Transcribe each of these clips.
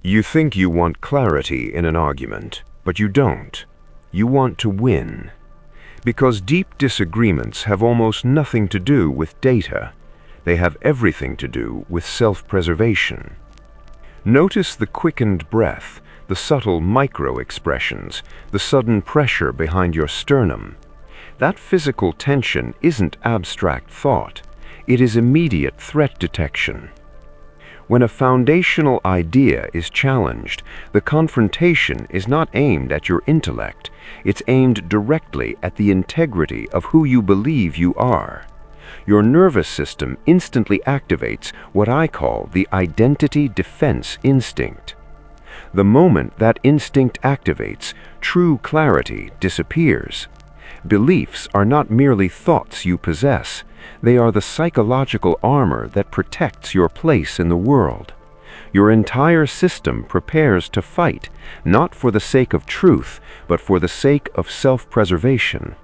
You think you want clarity in an argument, but you don't. You want to win. Because deep disagreements have almost nothing to do with data. They have everything to do with self-preservation. Notice the quickened breath, the subtle micro-expressions, the sudden pressure behind your sternum. That physical tension isn't abstract thought. It is immediate threat detection. When a foundational idea is challenged, the confrontation is not aimed at your intellect. It's aimed directly at the integrity of who you believe you are. Your nervous system instantly activates what I call the identity defense instinct. The moment that instinct activates, true clarity disappears. Beliefs are not merely thoughts you possess. They are the psychological armor that protects your place in the world. Your entire system prepares to fight, not for the sake of truth, but for the sake of self-preservation.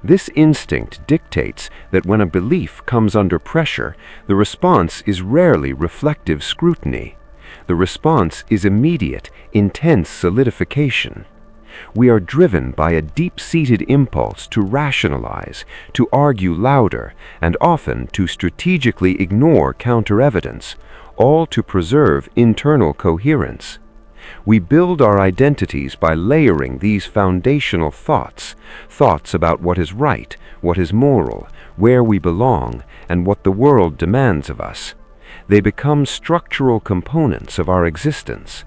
This instinct dictates that when a belief comes under pressure, the response is rarely reflective scrutiny. The response is immediate, intense solidification. We are driven by a deep-seated impulse to rationalize, to argue louder, and often to strategically ignore counter-evidence, all to preserve internal coherence. We build our identities by layering these foundational thoughts about what is right, what is moral, where we belong, and what the world demands of us. They become structural components of our existence.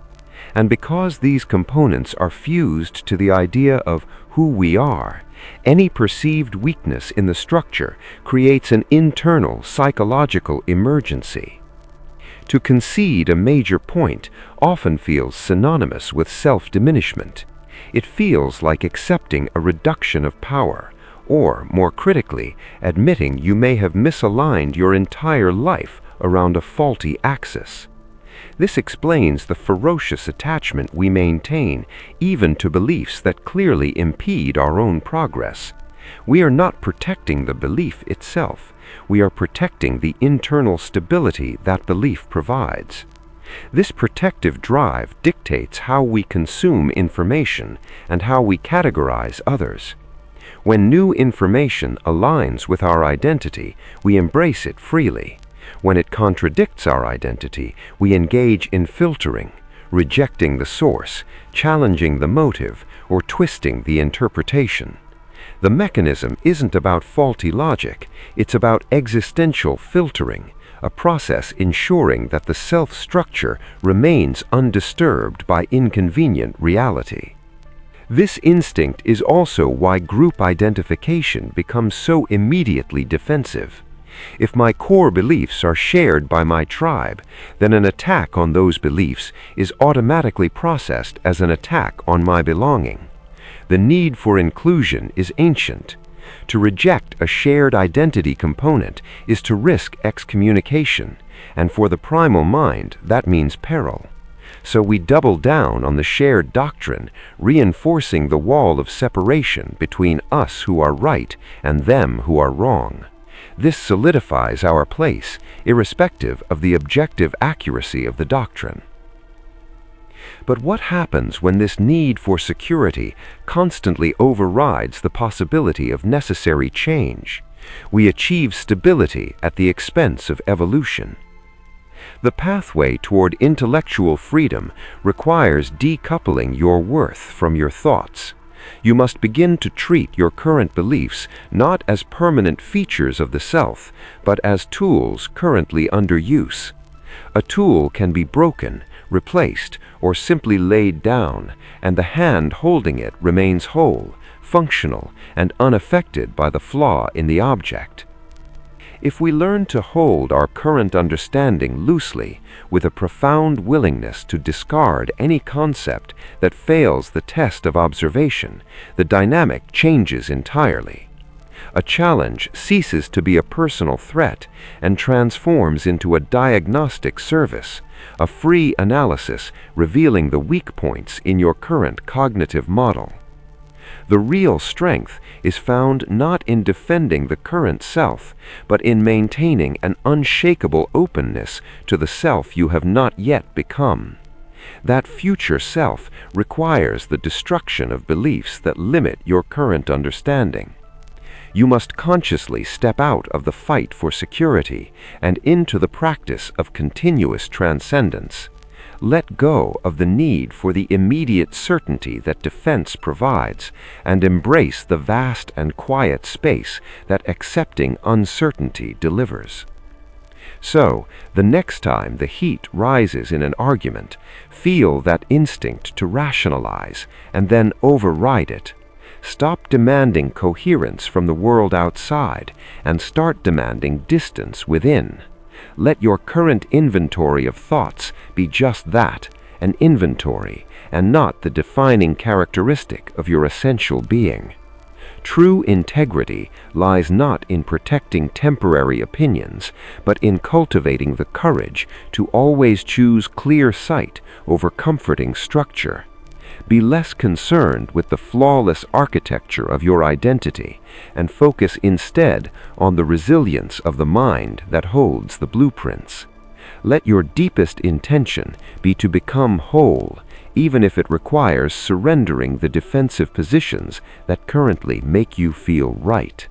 And because these components are fused to the idea of who we are, any perceived weakness in the structure creates an internal psychological emergency. To concede a major point often feels synonymous with self-diminishment. It feels like accepting a reduction of power, or, more critically, admitting you may have misaligned your entire life around a faulty axis. This explains the ferocious attachment we maintain even to beliefs that clearly impede our own progress. We are not protecting the belief itself. We are protecting the internal stability that belief provides. This protective drive dictates how we consume information and how we categorize others. When new information aligns with our identity, we embrace it freely. When it contradicts our identity, we engage in filtering, rejecting the source, challenging the motive, or twisting the interpretation. The mechanism isn't about faulty logic, it's about existential filtering, a process ensuring that the self-structure remains undisturbed by inconvenient reality. This instinct is also why group identification becomes so immediately defensive. If my core beliefs are shared by my tribe, then an attack on those beliefs is automatically processed as an attack on my belonging. The need for inclusion is ancient. To reject a shared identity component is to risk excommunication, and for the primal mind, that means peril. So we double down on the shared doctrine, reinforcing the wall of separation between us who are right and them who are wrong. This solidifies our place, irrespective of the objective accuracy of the doctrine. But what happens when this need for security constantly overrides the possibility of necessary change? We achieve stability at the expense of evolution. The pathway toward intellectual freedom requires decoupling your worth from your thoughts. You must begin to treat your current beliefs not as permanent features of the self, but as tools currently under use. A tool can be broken, replaced, or simply laid down, and the hand holding it remains whole, functional, and unaffected by the flaw in the object. If we learn to hold our current understanding loosely, with a profound willingness to discard any concept that fails the test of observation, the dynamic changes entirely. A challenge ceases to be a personal threat and transforms into a diagnostic service, a free analysis revealing the weak points in your current cognitive model. The real strength is found not in defending the current self, but in maintaining an unshakable openness to the self you have not yet become. That future self requires the destruction of beliefs that limit your current understanding. You must consciously step out of the fight for security and into the practice of continuous transcendence. Let go of the need for the immediate certainty that defense provides, and embrace the vast and quiet space that accepting uncertainty delivers. So, the next time the heat rises in an argument, feel that instinct to rationalize and then override it. Stop demanding coherence from the world outside and start demanding distance within. Let your current inventory of thoughts be just that, an inventory, and not the defining characteristic of your essential being. True integrity lies not in protecting temporary opinions, but in cultivating the courage to always choose clear sight over comforting structure. Be less concerned with the flawless architecture of your identity and focus instead on the resilience of the mind that holds the blueprints. Let your deepest intention be to become whole, even if it requires surrendering the defensive positions that currently make you feel right.